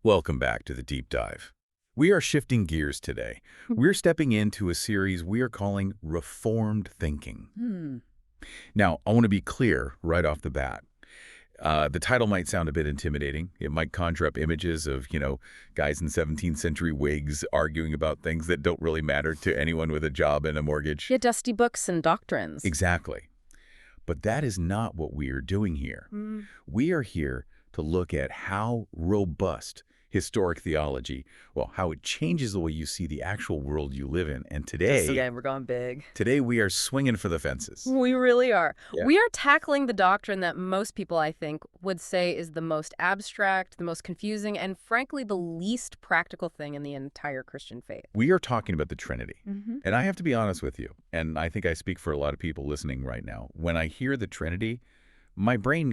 Welcome back to the Deep Dive. We are shifting gears today. We're stepping into a series we are calling Reformed Thinking. Now, I want to be clear right off the bat. The title might sound a bit intimidating. It might conjure up images of, guys in 17th century wigs arguing about things that don't really matter to anyone with a job and a mortgage. Yeah, dusty books and doctrines. Exactly. But that is not what we are doing here. We are here to look at how robust historic theology, well, how it changes the way you see the actual world you live in. And today, We're going big. today we are swinging for the fences. We really are. Yeah. We are tackling the doctrine that most people, I think, would say is the most abstract, the most confusing, and frankly, the least practical thing in the entire Christian faith. We are talking about the Trinity. And I have to be honest with you, and I think I speak for a lot of people listening right now. When I hear the Trinity, my brain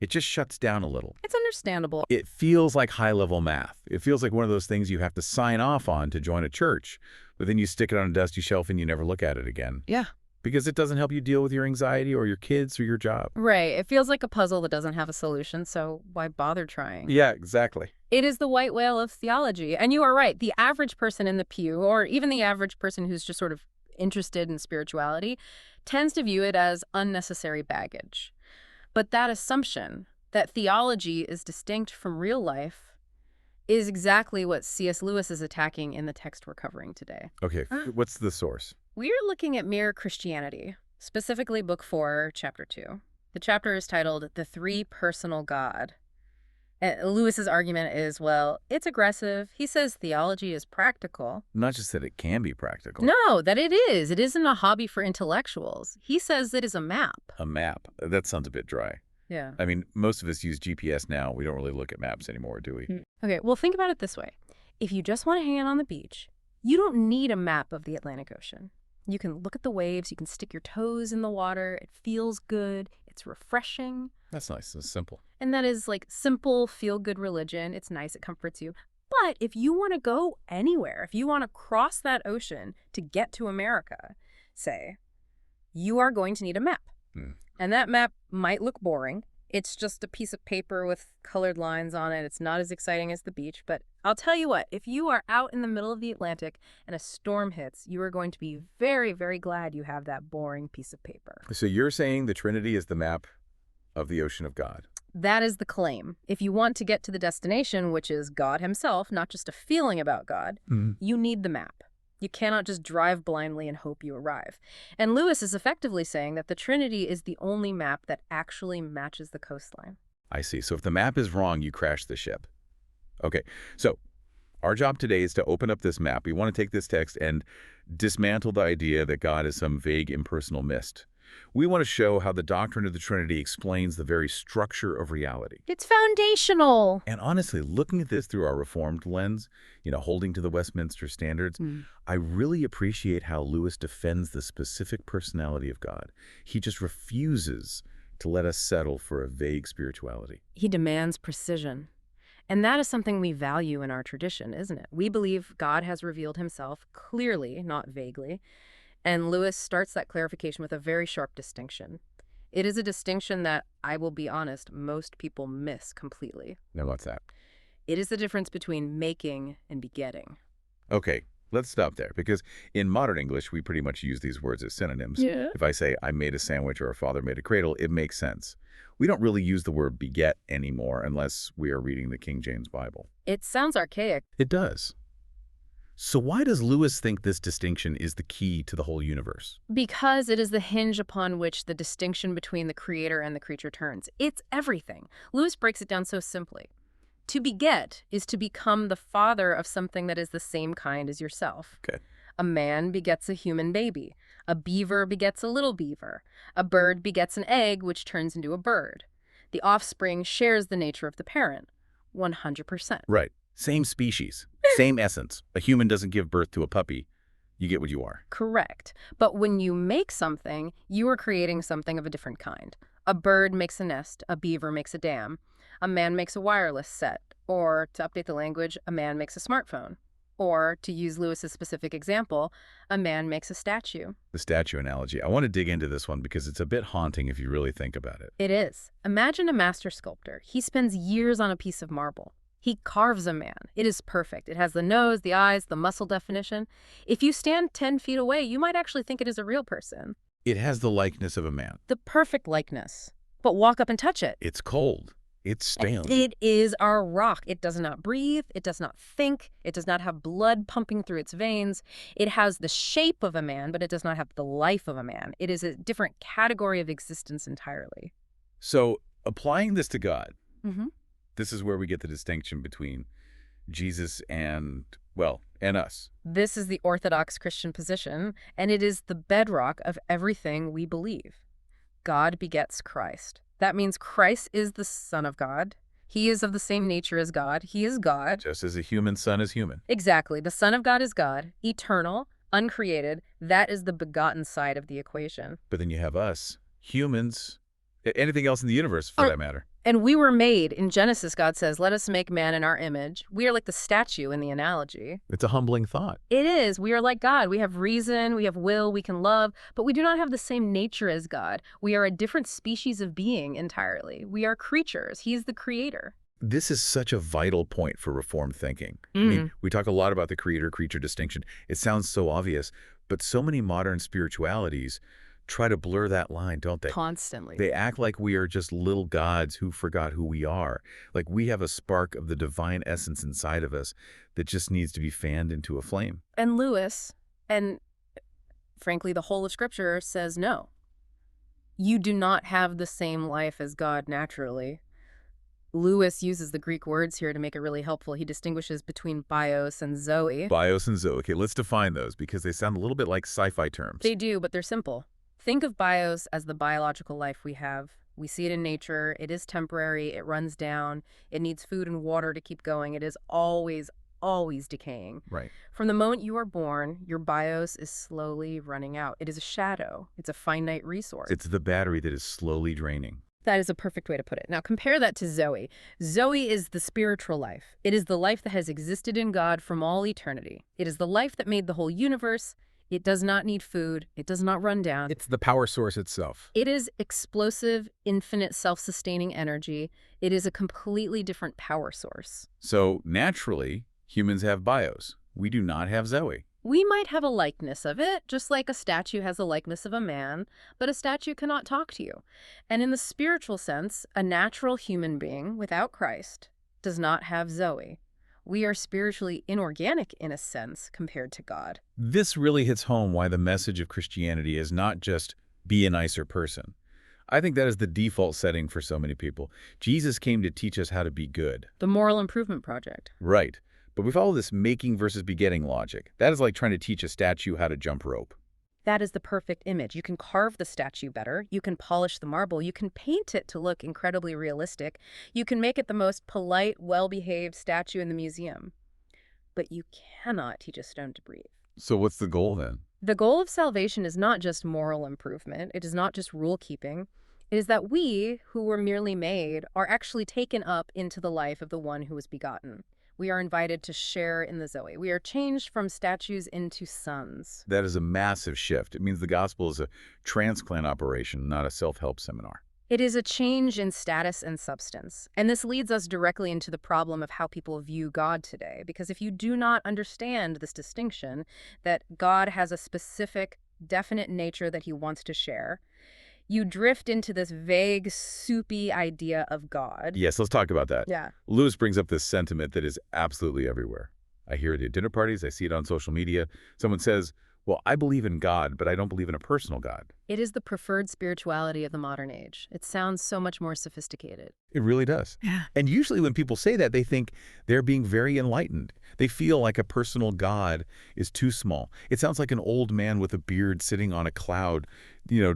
it just shuts down a little. It's understandable. It feels like high-level math. It feels like one of those things you have to sign off on to join a church, but then you stick it on a dusty shelf and you never look at it again. Yeah. Because it doesn't help you deal with your anxiety or your kids or your job. Right. It feels like a puzzle that doesn't have a solution, so why bother trying? Yeah, exactly. It is the white whale of theology. And you are right. The average person in the pew, or even the average person who's just sort of interested in spirituality, tends to view it as unnecessary baggage. But that assumption that theology is distinct from real life is exactly what C.S. Lewis is attacking in the text we're covering today. Okay, what's the source? We are looking at Mere Christianity, specifically Book 4, Chapter 2. The chapter is titled The Three-Personal God. Lewis's argument is, well, it's aggressive. He says theology is practical. Not just that it can be practical. No, that it is. It isn't a hobby for intellectuals. He says it is a map. A map. That sounds a bit dry. Yeah. I mean, most of us use GPS now. We don't really look at maps anymore, do we? Okay, well, think about it this way. If you just want to hang out on the beach, you don't need a map of the Atlantic Ocean. You can look at the waves. You can stick your toes in the water. It feels good. It's refreshing. That's nice. It's simple. And that is like simple, feel-good religion. It's nice. It comforts you. But if you want to go anywhere, if you want to cross that ocean to get to America, say, you are going to need a map. And that map might look boring. It's just a piece of paper with colored lines on it. It's not as exciting as the beach. But I'll tell you what, if you are out in the middle of the Atlantic and a storm hits, you are going to be very, very glad you have that boring piece of paper. So you're saying the Trinity is the map of the ocean of God? That is the claim. If you want to get to the destination, which is God himself, not just a feeling about God, you need the map. You cannot just drive blindly and hope you arrive. And Lewis is effectively saying that the Trinity is the only map that actually matches the coastline. I see. So if the map is wrong, you crash the ship. Okay, so our job today is to open up this map. We want to take this text and dismantle the idea that God is some vague impersonal mist. We want to show how the doctrine of the Trinity explains the very structure of reality. It's foundational. And honestly, looking at this through our Reformed lens, holding to the Westminster standards, I really appreciate how Lewis defends the specific personality of God. He just refuses to let us settle for a vague spirituality. He demands precision. And that is something we value in our tradition, isn't it? We believe God has revealed himself clearly, not vaguely. And Lewis starts that clarification with a very sharp distinction. It is a distinction that, I will be honest, most people miss completely. Now what's that? It is the difference between making and begetting. Okay, let's stop there, because in modern English, we pretty much use these words as synonyms. Yeah. If I say, I made a sandwich or a father made a cradle, it makes sense. We don't really use the word beget anymore unless we are reading the King James Bible. It sounds archaic. It does. So why does Lewis think this distinction is the key to the whole universe? Because it is the hinge upon which the distinction between the creator and the creature turns. It's everything. Lewis breaks it down so simply. To beget is to become the father of something that is the same kind as yourself. Okay. A man begets a human baby. A beaver begets a little beaver. A bird begets an egg, which turns into a bird. The offspring shares the nature of the parent. 100%. Right. Same species, same essence. A human doesn't give birth to a puppy. You get what you are. Correct. But when you make something, you are creating something of a different kind. A bird makes a nest. A beaver makes a dam. A man makes a wireless set. Or, to update the language, a man makes a smartphone. Or, to use Lewis's specific example, a man makes a statue. The statue analogy. I want to dig into this one because it's a bit haunting if you really think about it. It is. Imagine a master sculptor. He spends years on a piece of marble. He carves a man. It is perfect. It has the nose, the eyes, the muscle definition. If you stand 10 feet away, you might actually think it is a real person. It has the likeness of a man. The perfect likeness. But walk up and touch it. It's cold. It's stale. It is a rock. It does not breathe. It does not think. It does not have blood pumping through its veins. It has the shape of a man, but it does not have the life of a man. It is a different category of existence entirely. So applying this to God, Mm-hmm. this is where we get the distinction between Jesus and, well, and us. This is the Orthodox Christian position, and it is the bedrock of everything we believe. God begets Christ. That means Christ is the Son of God. He is of the same nature as God. He is God. Just as a human son is human. Exactly. The Son of God is God, eternal, uncreated. That is the begotten side of the equation. But then you have us, humans, anything else in the universe for that matter. And we were made. In Genesis, God says, let us make man in our image. We are like the statue in the analogy. It's a humbling thought. It is. We are like God. We have reason, we have will, we can love, but we do not have the same nature as God. We are a different species of being entirely. We are creatures. He is the creator. This is such a vital point for Reformed thinking. I mean, we talk a lot about the creator-creature distinction. It sounds so obvious, but so many modern spiritualities try to blur that line, don't they? Constantly. They act like we are just little gods who forgot who we are. Like we have a spark of the divine essence inside of us that just needs to be fanned into a flame. And Lewis, and frankly, the whole of Scripture says no. You do not have the same life as God naturally. Lewis uses the Greek words here to make it really helpful. He distinguishes between bios and zoe. Bios and zoe. Okay, let's define those because they sound a little bit like sci-fi terms. They do, but they're simple. Think of bios as the biological life we have. We see it in nature. It is temporary. It runs down. It needs food and water to keep going. It is always decaying. Right. From the moment you are born, your bios is slowly running out. It is a shadow. It's a finite resource. It's the battery that is slowly draining. That is a perfect way to put it. Now compare that to Zoe. Zoe is the spiritual life. It is the life that has existed in God from all eternity. It is the life that made the whole universe. It does not need food. It does not run down. It's the power source itself. It is explosive, infinite, self-sustaining energy. It is a completely different power source. So naturally, humans have bios. We do not have zoe. We might have a likeness of it, just like a statue has a likeness of a man, but a statue cannot talk to you. And in the spiritual sense, a natural human being without Christ does not have zoe. We are spiritually inorganic in a sense compared to God. This really hits home why the message of Christianity is not just be a nicer person. I think that is the default setting for so many people. Jesus came to teach us how to be good. The moral improvement project. Right. But we follow this making versus begetting logic. That is like trying to teach a statue how to jump rope. That is the perfect image. You can carve the statue better. You can polish the marble. You can paint it to look incredibly realistic. You can make it the most polite, well-behaved statue in the museum. But you cannot teach a stone to breathe. So what's the goal then? The goal of salvation is not just moral improvement. It is not just rule-keeping. It is that we, who were merely made, are actually taken up into the life of the one who was begotten. We are invited to share in the Zoe. We are changed from statues into sons. That is a massive shift. It means the gospel is a transplant operation, not a self-help seminar. It is a change in status and substance. And this leads us directly into the problem of how people view God today. Because if you do not understand this distinction, that God has a specific, definite nature that he wants to share, you drift into this vague, soupy idea of God. Yes, let's talk about that. Yeah. Lewis brings up this sentiment that is absolutely everywhere. I hear it at dinner parties. I see it on social media. Someone says, well, I believe in God, but I don't believe in a personal God. It is the preferred spirituality of the modern age. It sounds so much more sophisticated. It really does. Yeah. And usually when people say that, they think they're being very enlightened. They feel like a personal God is too small. It sounds like an old man with a beard sitting on a cloud,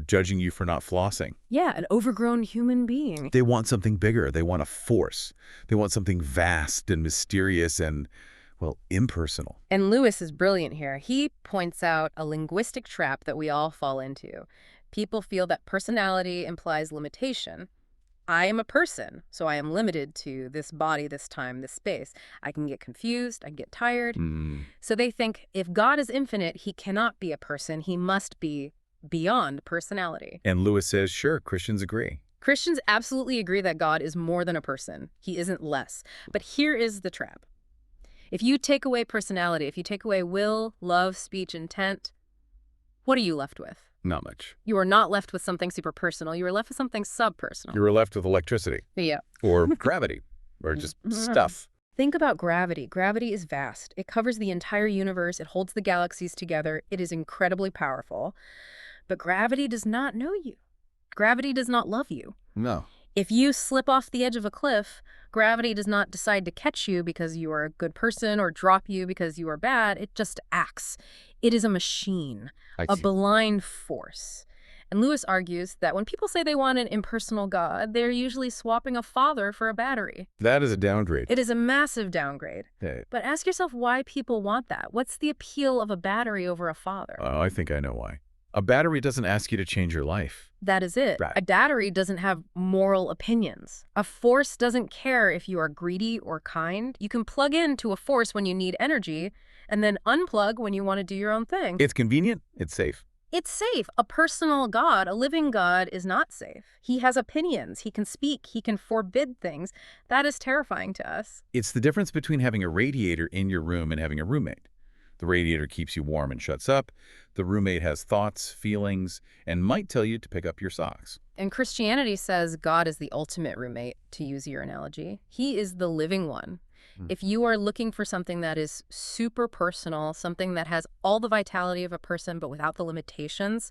judging you for not flossing. Yeah, an overgrown human being. They want something bigger. They want a force. They want something vast and mysterious and, well, impersonal. And Lewis is brilliant here. He points out a linguistic trap that we all fall into. People feel that personality implies limitation. I am a person, so I am limited to this body, this time, this space. I can get confused, I can get tired. So they think if God is infinite, he cannot be a person. He must be beyond personality. And Lewis says, sure, Christians agree. Christians absolutely agree that God is more than a person. He isn't less. But here is the trap. If you take away personality, if you take away will, love, speech, intent, what are you left with? Not much. You are not left with something super personal. You are left with something subpersonal. You were left with electricity. Yeah. Or gravity. Or just stuff. Think about gravity. Gravity is vast. It covers the entire universe. It holds the galaxies together. It is incredibly powerful. But gravity does not know you. Gravity does not love you. No. If you slip off the edge of a cliff, gravity does not decide to catch you because you are a good person or drop you because you are bad. It just acts. It is a machine, a blind force. And Lewis argues that when people say they want an impersonal God, they're usually swapping a father for a battery. That is a downgrade. It is a massive downgrade. Hey. But ask yourself why people want that. What's the appeal of a battery over a father? Oh, I think I know why. A battery doesn't ask you to change your life. That is it. Right. A battery doesn't have moral opinions. A force doesn't care if you are greedy or kind. You can plug into a force when you need energy and then unplug when you want to do your own thing. It's convenient. It's safe. It's safe. A personal God, a living God, is not safe. He has opinions. He can speak. He can forbid things. That is terrifying to us. It's the difference between having a radiator in your room and having a roommate. The radiator keeps you warm and shuts up. The roommate has thoughts, feelings, and might tell you to pick up your socks. And Christianity says God is the ultimate roommate, to use your analogy. He is the living one. If you are looking for something that is super personal, something that has all the vitality of a person but without the limitations,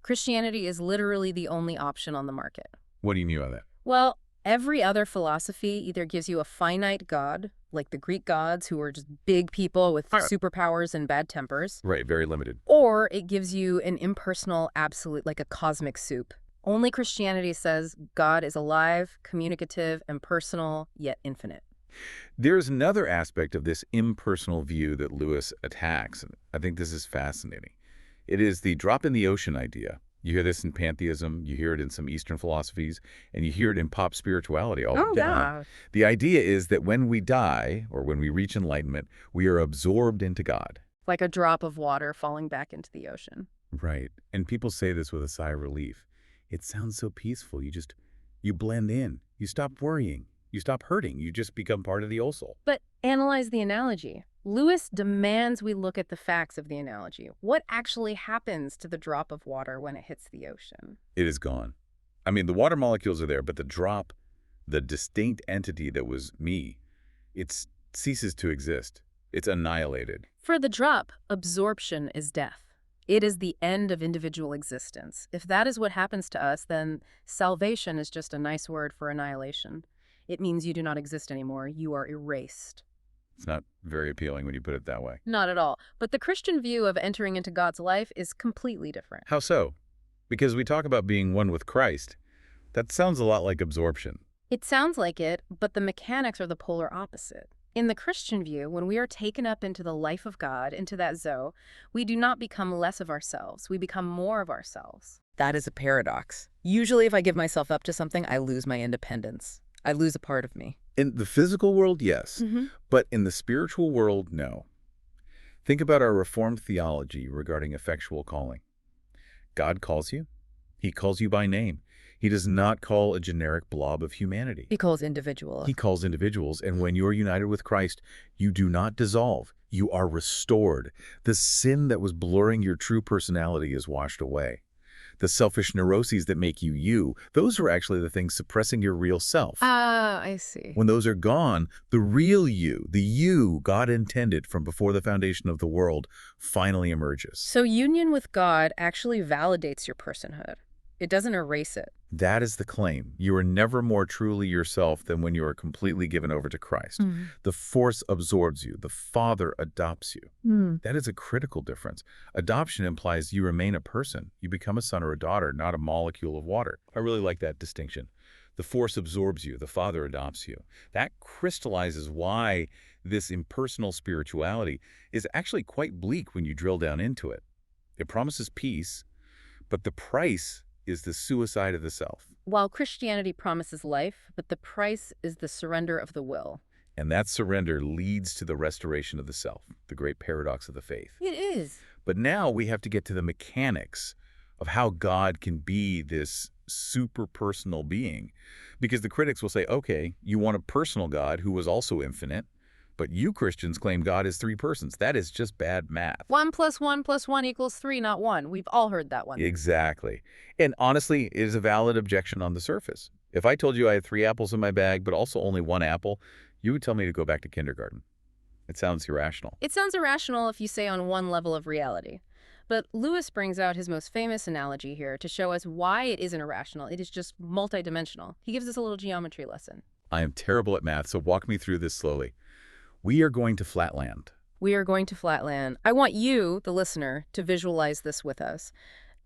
Christianity is literally the only option on the market. What do you mean by that? Well, every other philosophy either gives you a finite God, like the Greek gods who were just big people with superpowers and bad tempers. Right, very limited. Or it gives you an impersonal absolute, like a cosmic soup. Only Christianity says God is alive, communicative, and personal, yet infinite. There's another aspect of this impersonal view that Lewis attacks, and I think this is fascinating. It is the drop in the ocean idea. You hear this in pantheism, you hear it in some Eastern philosophies, and you hear it in pop spirituality all the time. Yeah. The idea is that when we die, or when we reach enlightenment, we are absorbed into God. Like a drop of water falling back into the ocean. Right. And people say this with a sigh of relief. It sounds so peaceful. You blend in. You stop worrying. You stop hurting. You just become part of the OSOL. But analyze the analogy. Lewis demands we look at the facts of the analogy. What actually happens to the drop of water when it hits the ocean? It is gone. I mean, the water molecules are there, but the drop, the distinct entity that was me, it ceases to exist. It's annihilated. For the drop, absorption is death. It is the end of individual existence. If that is what happens to us, then salvation is just a nice word for annihilation. It means you do not exist anymore. You are erased. It's not very appealing when you put it that way. Not at all. But the Christian view of entering into God's life is completely different. How so? Because we talk about being one with Christ. That sounds a lot like absorption. It sounds like it, but the mechanics are the polar opposite. In the Christian view, when we are taken up into the life of God, into that Zoe, we do not become less of ourselves. We become more of ourselves. That is a paradox. Usually if I give myself up to something, I lose my independence. I lose a part of me. In the physical world, yes. But in the spiritual world, no. Think about our Reformed theology regarding effectual calling. God calls you. He calls you by name. He does not call a generic blob of humanity. He calls individual. He calls individuals, and when you are united with Christ, you do not dissolve. You are restored. The sin that was blurring your true personality is washed away. The selfish neuroses that make you you, those are actually the things suppressing your real self. Ah, I see. When those are gone, the real you, the you God intended from before the foundation of the world, finally emerges. So union with God actually validates your personhood. It doesn't erase it. That is the claim. You are never more truly yourself than when you are completely given over to Christ. The force absorbs you. The Father adopts you. That is a critical difference. Adoption implies you remain a person. You become a son or a daughter, not a molecule of water. I really like that distinction. The force absorbs you. The Father adopts you. That crystallizes why this impersonal spirituality is actually quite bleak when you drill down into it. It promises peace, but the price is the suicide of the self. While Christianity promises life, but the price is the surrender of the will. And that surrender leads to the restoration of the self, the great paradox of the faith. It is. But now we have to get to the mechanics of how God can be this super-personal being. Because the critics will say, okay, you want a personal God who was also infinite, but you Christians claim God is three persons. That is just bad math. 1 + 1 + 1 = 3, not 1. We've all heard that one. Exactly. And honestly, it is a valid objection on the surface. If I told you I had 3 apples in my bag, but also only 1 apple, you would tell me to go back to kindergarten. It sounds irrational. It sounds irrational if you say on one level of reality. But Lewis brings out his most famous analogy here to show us why it isn't irrational. It is just multidimensional. He gives us a little geometry lesson. I am terrible at math, so walk me through this slowly. We are going to flatland. We are going to flatland. I want you, the listener, to visualize this with us.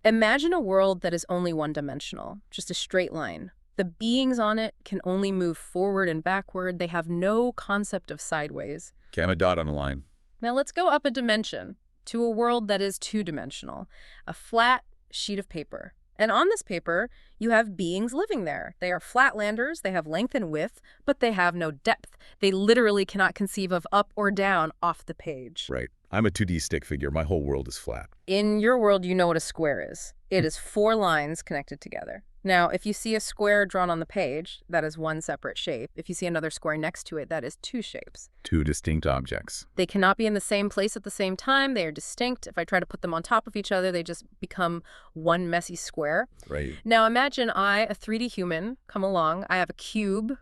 Imagine a world that is only one-dimensional, just a straight line. The beings on it can only move forward and backward. They have no concept of sideways. Okay, I'm a dot on a line. Now let's go up a dimension to a world that is two-dimensional, a flat sheet of paper. And on this paper, you have beings living there. They are flatlanders, they have length and width, but they have no depth. They literally cannot conceive of up or down off the page. Right. I'm a 2D stick figure. My whole world is flat. In your world, you know what a square is. It is 4 lines connected together. Now, if you see a square drawn on the page, that is one separate shape. If you see another square next to it, that is 2 shapes. 2 distinct objects. They cannot be in the same place at the same time. They are distinct. If I try to put them on top of each other, they just become one messy square. Right. Now, imagine I, a 3D human, come along. I have a cube,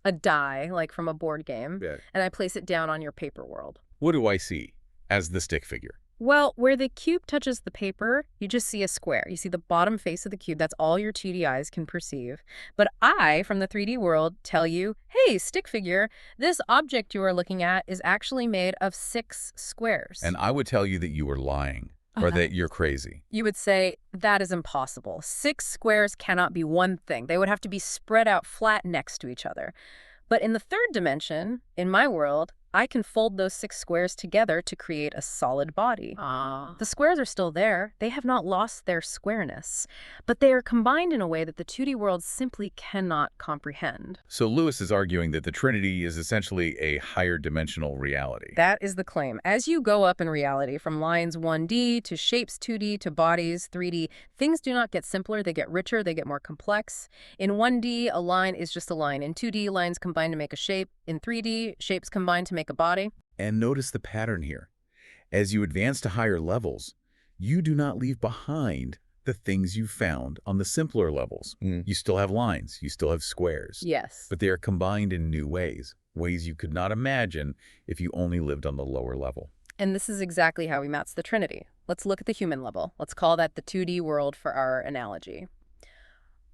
a die, like from a board game, Yeah. and I place it down on your paper world. What do I see as the stick figure? Well, where the cube touches the paper, you just see a square. You see the bottom face of the cube. That's all your 2D eyes can perceive. But I, from the 3D world, tell you, hey, stick figure, this object you are looking at is actually made of 6 squares. And I would tell you that you were lying or that you're crazy. You would say, that is impossible. 6 squares cannot be one thing. They would have to be spread out flat next to each other. But in the 3rd dimension, in my world, I can fold those 6 squares together to create a solid body. The squares are still there. They have not lost their squareness, but they are combined in a way that the 2D world simply cannot comprehend. So Lewis is arguing that the Trinity is essentially a higher dimensional reality. That is the claim. As you go up in reality, from lines 1D to shapes 2D to bodies 3D, things do not get simpler. They get richer. They get more complex. In 1D, a line is just a line. In 2D, lines combine to make a shape. In 3D, shapes combine to make a body. And notice the pattern here. As you advance to higher levels, you do not leave behind the things you found on the simpler levels. You still have lines, you still have squares. Yes. But they are combined in new ways you could not imagine if you only lived on the lower level. And this is exactly how he maps the Trinity. Let's look at the human level. Let's call that the 2D world for our analogy.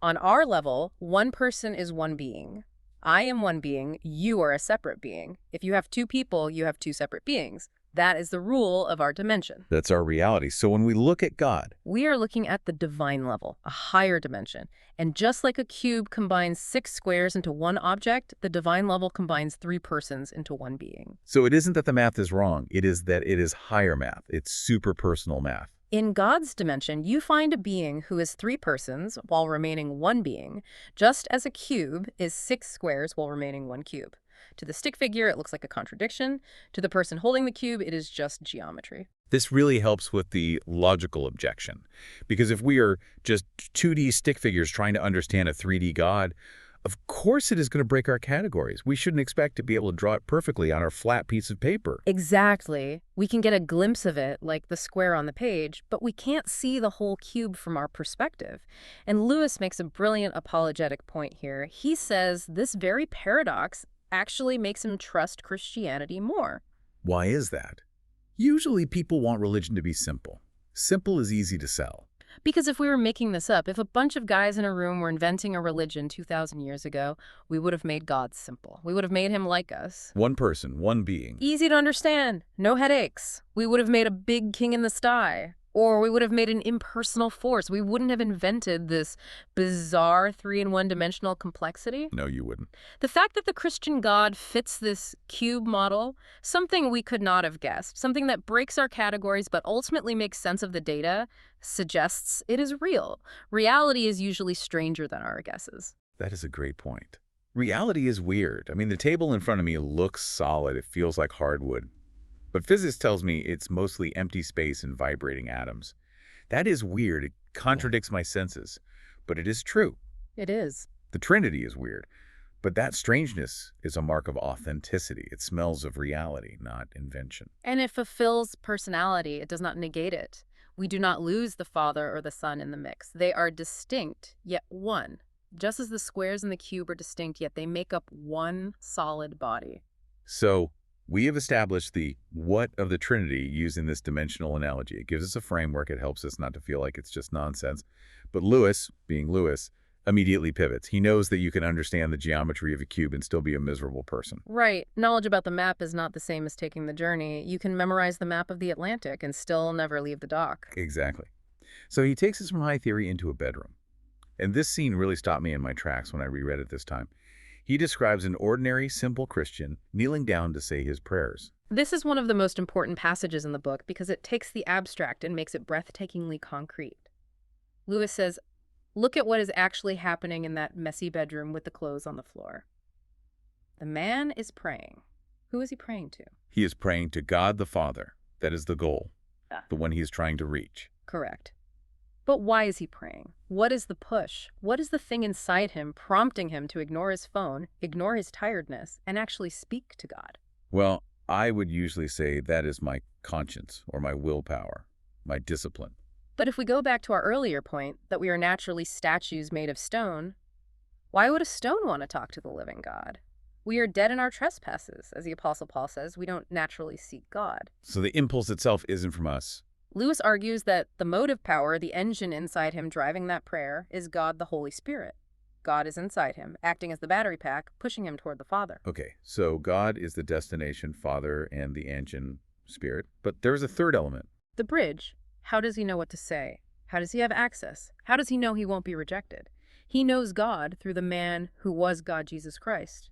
On our level, one person is one being. I am one being, you are a separate being. If you have 2 people, you have 2 separate beings. That is the rule of our dimension. That's our reality. So when we look at God, We are looking at the divine level, a higher dimension. And just like a cube combines 6 squares into one object, the divine level combines 3 persons into one being. so it isn't that the math is wrong. It is that it is higher math. It's super personal math. In God's dimension, you find a being who is 3 persons while remaining one being, just as a cube is 6 squares while remaining one cube. To the stick figure, it looks like a contradiction. To the person holding the cube, it is just geometry. This really helps with the logical objection. Because if we are just 2D stick figures trying to understand a 3D God, of course it is going to break our categories. We shouldn't expect to be able to draw it perfectly on our flat piece of paper. Exactly. We can get a glimpse of it, like the square on the page, but we can't see the whole cube from our perspective. And Lewis makes a brilliant apologetic point here. He says this very paradox actually makes him trust Christianity more. Why is that? Usually people want religion to be simple. Simple is easy to sell. Because if we were making this up, if a bunch of guys in a room were inventing a religion 2,000 years ago, we would have made God simple. We would have made him like us. One person, one being. Easy to understand, no headaches. We would have made a big king in the sky. Or we would have made an impersonal force. We wouldn't have invented this bizarre 3 and 1-dimensional complexity. No, you wouldn't. The fact that the Christian God fits this cube model, something we could not have guessed, something that breaks our categories but ultimately makes sense of the data, suggests it is real. Reality is usually stranger than our guesses. That is a great point. Reality is weird. I mean, the table in front of me looks solid. It feels like hardwood. But physics tells me it's mostly empty space and vibrating atoms. That is weird. It contradicts my senses. But it is true. It is. The Trinity is weird. But that strangeness is a mark of authenticity. It smells of reality, not invention. And it fulfills personality. It does not negate it. We do not lose the Father or the Son in the mix. They are distinct, yet one. Just as the squares in the cube are distinct, yet they make up one solid body. So, we have established the what of the Trinity using this dimensional analogy. It gives us a framework. It helps us not to feel like it's just nonsense. But Lewis, being Lewis, immediately pivots. He knows that you can understand the geometry of a cube and still be a miserable person. Right. Knowledge about the map is not the same as taking the journey. You can memorize the map of the Atlantic and still never leave the dock. Exactly. So he takes us from high theory into a bedroom. And this scene really stopped me in my tracks when I reread it this time. He describes an ordinary, simple Christian kneeling down to say his prayers. This is one of the most important passages in the book because it takes the abstract and makes it breathtakingly concrete. Lewis says, look at what is actually happening in that messy bedroom with the clothes on the floor. The man is praying. Who is he praying to? He is praying to God the Father. That is the goal, the one he is trying to reach. Correct. But why is he praying? What is the push? What is the thing inside him prompting him to ignore his phone, ignore his tiredness, and actually speak to God? Well, I would usually say that is my conscience or my willpower, my discipline. But if we go back to our earlier point that we are naturally statues made of stone, why would a stone want to talk to the living God? We are dead in our trespasses, as the Apostle Paul says. We don't naturally seek God. So the impulse itself isn't from us. Lewis argues that the motive power, the engine inside him driving that prayer, is God the Holy Spirit. God is inside him, acting as the battery pack, pushing him toward the Father. Okay, so God is the destination, Father, and the engine, Spirit. But there's a third element. The bridge. How does he know what to say? How does he have access? How does he know he won't be rejected? He knows God through the man who was God, Jesus Christ.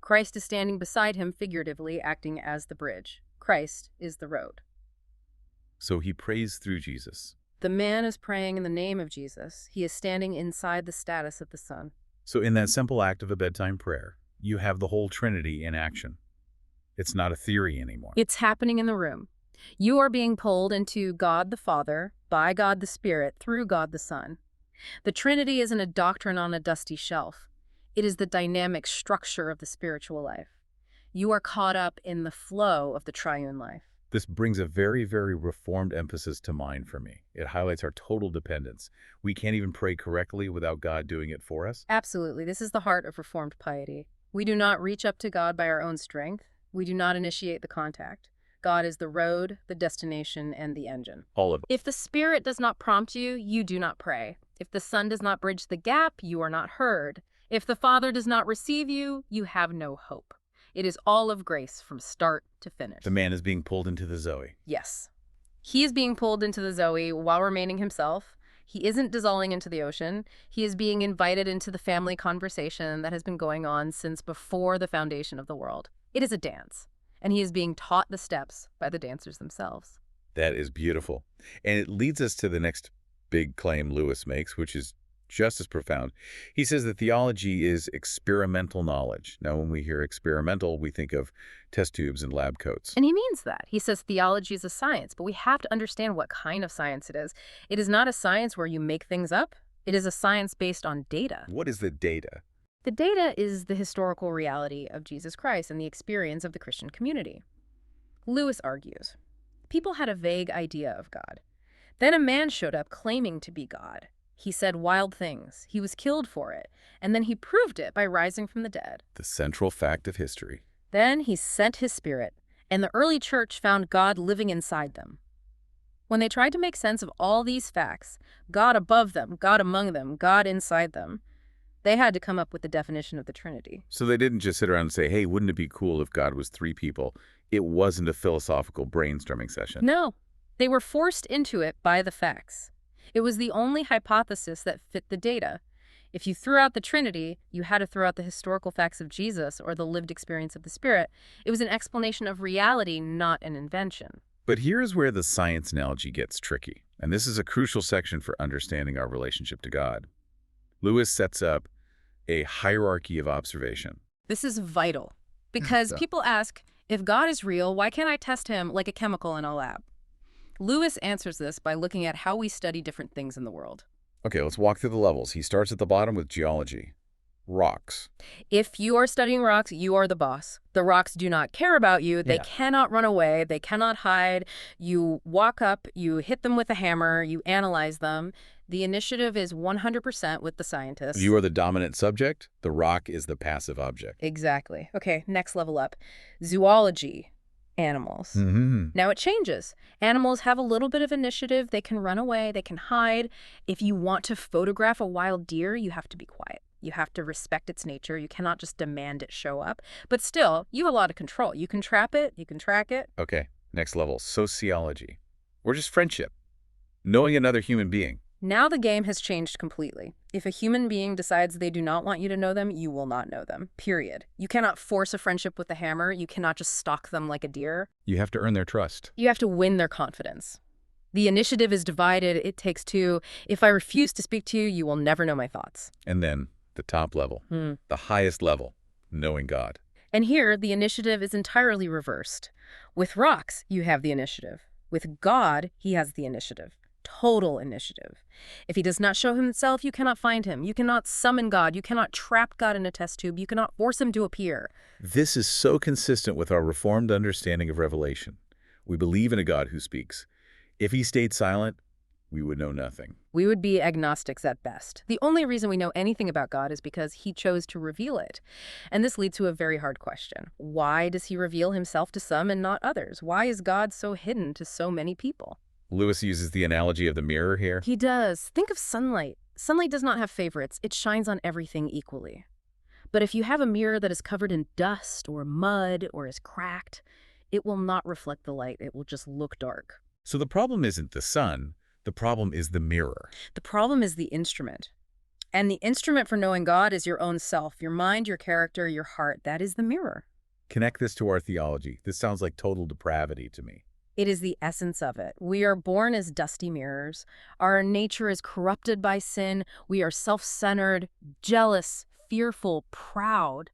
Christ is standing beside him figuratively, acting as the bridge. Christ is the road. So he prays through Jesus. The man is praying in the name of Jesus. He is standing inside the status of the Son. So in that simple act of a bedtime prayer, you have the whole Trinity in action. It's not a theory anymore. It's happening in the room. You are being pulled into God the Father, by God the Spirit, through God the Son. The Trinity isn't a doctrine on a dusty shelf. It is the dynamic structure of the spiritual life. You are caught up in the flow of the triune life. This brings a very, very reformed emphasis to mind for me. It highlights our total dependence. We can't even pray correctly without God doing it for us. Absolutely. This is the heart of Reformed piety. We do not reach up to God by our own strength. We do not initiate the contact. God is the road, the destination, and the engine. All of it. If the Spirit does not prompt you, you do not pray. If the Son does not bridge the gap, you are not heard. If the Father does not receive you, you have no hope. It is all of grace from start to finish. The man is being pulled into the Zoe. Yes. He is being pulled into the Zoe while remaining himself. He isn't dissolving into the ocean. He is being invited into the family conversation that has been going on since before the foundation of the world. It is a dance, and he is being taught the steps by the dancers themselves. That is beautiful. And it leads us to the next big claim Lewis makes, which is just as profound. He says that theology is experimental knowledge. Now, when we hear experimental, we think of test tubes and lab coats. And he means that. He says theology is a science, but we have to understand what kind of science it is. It is not a science where you make things up. It is a science based on data. What is the data? The data is the historical reality of Jesus Christ and the experience of the Christian community. Lewis argues, people had a vague idea of God. Then a man showed up claiming to be God. He said wild things. He was killed for it. And then he proved it by rising from the dead. The central fact of history. Then he sent his Spirit, and the early church found God living inside them. When they tried to make sense of all these facts, God above them, God among them, God inside them, they had to come up with the definition of the Trinity. So they didn't just sit around and say, hey, wouldn't it be cool if God was three people? It wasn't a philosophical brainstorming session. No. They were forced into it by the facts. It was the only hypothesis that fit the data. If you threw out the Trinity, you had to throw out the historical facts of Jesus or the lived experience of the Spirit. It was an explanation of reality, not an invention. But here's where the science analogy gets tricky, and this is a crucial section for understanding our relationship to God. Lewis sets up a hierarchy of observation. This is vital because people ask, if God is real, why can't I test him like a chemical in a lab? Lewis answers this by looking at how we study different things in the world. Okay, let's walk through the levels. He starts at the bottom with geology. Rocks. If you are studying rocks, you are the boss. The rocks do not care about you. They Yeah. cannot run away. They cannot hide. You walk up, you hit them with a hammer, you analyze them. The initiative is 100% with the scientists. You are the dominant subject. The rock is the passive object. Exactly. Okay, next level up. Zoology. Animals. Now it changes. Animals have a little bit of initiative. They can run away. They can hide. If you want to photograph a wild deer, you have to be quiet. You have to respect its nature. You cannot just demand it show up. But still, you have a lot of control. You can trap it. You can track it. Okay, next level, sociology. Or just friendship. Knowing another human being. Now the game has changed completely. If a human being decides they do not want you to know them, you will not know them, period. You cannot force a friendship with a hammer. You cannot just stalk them like a deer. You have to earn their trust. You have to win their confidence. The initiative is divided. It takes two. If I refuse to speak to you, you will never know my thoughts. And then the top level, the highest level, knowing God. And here, the initiative is entirely reversed. With rocks, you have the initiative. With God, he has the initiative. Total initiative. If he does not show himself, you cannot find him. You cannot summon God. You cannot trap God in a test tube. You cannot force him to appear. This is so consistent with our Reformed understanding of Revelation. We believe in a God who speaks. If he stayed silent, we would know nothing. We would be agnostics at best. The only reason we know anything about God is because he chose to reveal it. And this leads to a very hard question. Why does he reveal himself to some and not others? Why is God so hidden to so many people? Lewis uses the analogy of the mirror here. He does. Think of sunlight. Sunlight does not have favorites. It shines on everything equally. But if you have a mirror that is covered in dust or mud or is cracked, it will not reflect the light. It will just look dark. So the problem isn't the sun. The problem is the mirror. The problem is the instrument. And the instrument for knowing God is your own self, your mind, your character, your heart. That is the mirror. Connect this to our theology. This sounds like total depravity to me. It is the essence of it. We are born as dusty mirrors. Our nature is corrupted by sin. We are self-centered, jealous, fearful, proud.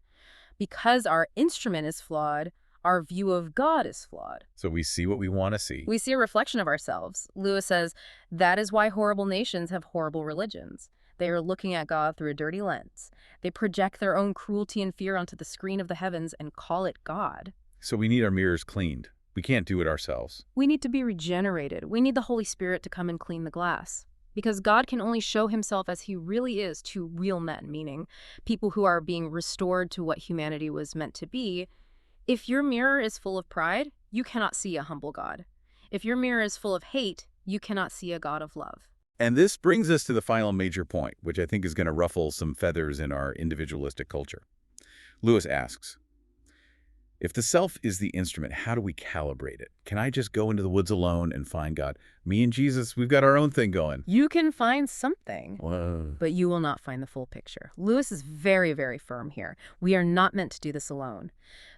Because our instrument is flawed, our view of God is flawed. So we see what we want to see. We see a reflection of ourselves. Lewis says, that is why horrible nations have horrible religions. They are looking at God through a dirty lens. They project their own cruelty and fear onto the screen of the heavens and call it God. So we need our mirrors cleaned. We can't do it ourselves. We need to be regenerated. We need the Holy Spirit to come and clean the glass. Because God can only show himself as he really is to real men, meaning people who are being restored to what humanity was meant to be. If your mirror is full of pride, you cannot see a humble God. If your mirror is full of hate, you cannot see a God of love. And this brings us to the final major point, which I think is going to ruffle some feathers in our individualistic culture. Lewis asks, if the self is the instrument, how do we calibrate it? Can I just go into the woods alone and find God? Me and Jesus, we've got our own thing going. You can find something, Whoa. but you will not find the full picture. Lewis is very, very firm here. We are not meant to do this alone.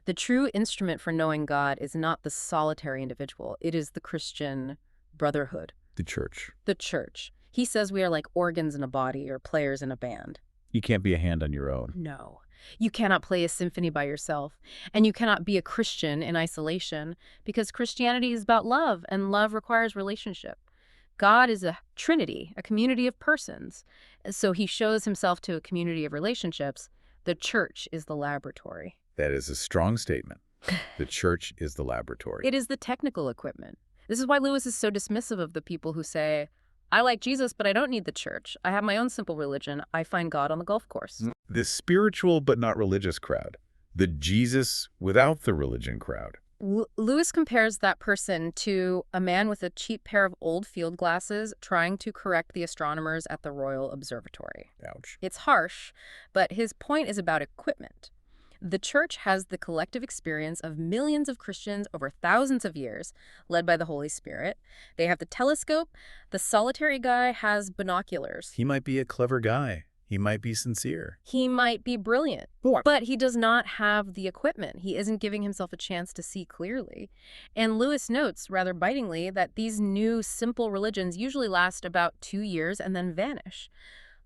The true instrument for knowing God is not the solitary individual. It is the Christian brotherhood. The church. The church. He says we are like organs in a body or players in a band. You can't be a hand on your own. No. You cannot play a symphony by yourself, and you cannot be a Christian in isolation, because Christianity is about love, and love requires relationship. God is a Trinity, a community of persons. So he shows himself to a community of relationships. The church is the laboratory. That is a strong statement. The church is the laboratory. It is the technical equipment. This is why Lewis is so dismissive of the people who say, I like Jesus, but I don't need the church. I have my own simple religion. I find God on the golf course. The spiritual but not religious crowd. The Jesus without the religion crowd. Lewis compares that person to a man with a cheap pair of old field glasses trying to correct the astronomers at the Royal Observatory. Ouch. It's harsh, but his point is about equipment. The church has the collective experience of millions of Christians over thousands of years, led by the Holy Spirit. They have the telescope. The solitary guy has binoculars. He might be a clever guy. He might be sincere. He might be brilliant, but he does not have the equipment. He isn't giving himself a chance to see clearly. And Lewis notes, rather bitingly, that these new simple religions usually last about 2 years and then vanish.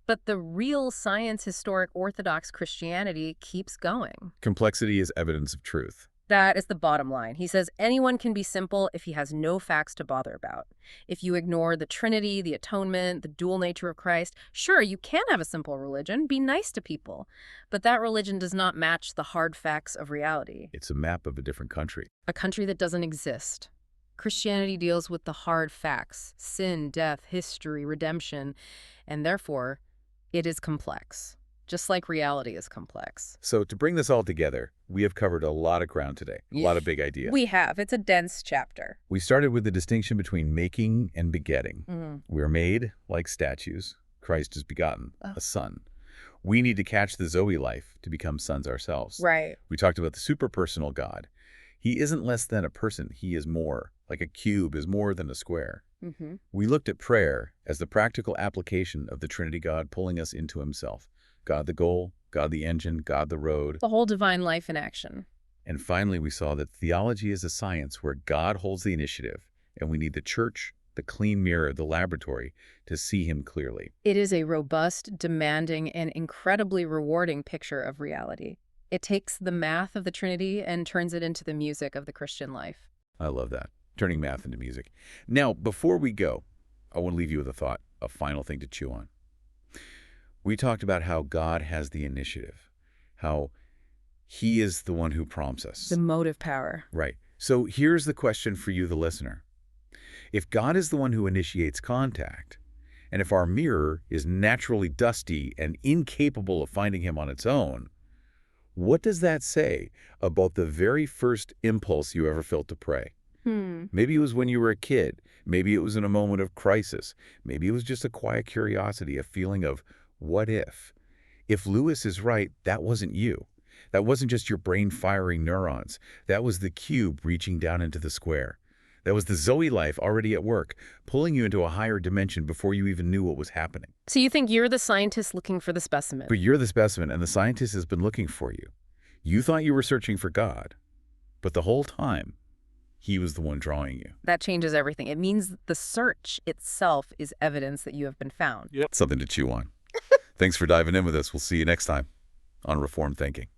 But the real science historic Orthodox Christianity keeps going. Complexity is evidence of truth. That is the bottom line. He says anyone can be simple if he has no facts to bother about. If you ignore the Trinity, the atonement, the dual nature of Christ, sure, you can have a simple religion, be nice to people. But that religion does not match the hard facts of reality. It's a map of a different country. A country that doesn't exist. Christianity deals with the hard facts: sin, death, history, redemption, and therefore, it is complex. Just like reality is complex. So to bring this all together, we have covered a lot of ground today, a lot of big ideas. We have. It's a dense chapter. We started with the distinction between making and begetting. We are made like statues. Christ is begotten, a son. We need to catch the Zoe life to become sons ourselves. Right. We talked about the superpersonal God. He isn't less than a person. He is more. Like a cube is more than a square. We looked at prayer as the practical application of the Trinity God pulling us into himself. God the goal, God the engine, God the road. The whole divine life in action. And finally, we saw that theology is a science where God holds the initiative, and we need the church, the clean mirror, the laboratory, to see him clearly. It is a robust, demanding, and incredibly rewarding picture of reality. It takes the math of the Trinity and turns it into the music of the Christian life. I love that, turning math into music. Now, before we go, I want to leave you with a thought, a final thing to chew on. We talked about how God has the initiative, how he is the one who prompts us. The motive power. Right. So here's the question for you, the listener. If God is the one who initiates contact, and if our mirror is naturally dusty and incapable of finding him on its own, what does that say about the very first impulse you ever felt to pray? Maybe it was when you were a kid. Maybe it was in a moment of crisis. Maybe it was just a quiet curiosity, a feeling of, what if? If Lewis is right, that wasn't you. That wasn't just your brain firing neurons. That was the cube reaching down into the square. That was the Zoe life already at work, pulling you into a higher dimension before you even knew what was happening. So you think you're the scientist looking for the specimen? But you're the specimen, and the scientist has been looking for you. You thought you were searching for God, but the whole time, he was the one drawing you. That changes everything. It means the search itself is evidence that you have been found. Something to chew on. Thanks for diving in with us. We'll see you next time on Reformed Thinking.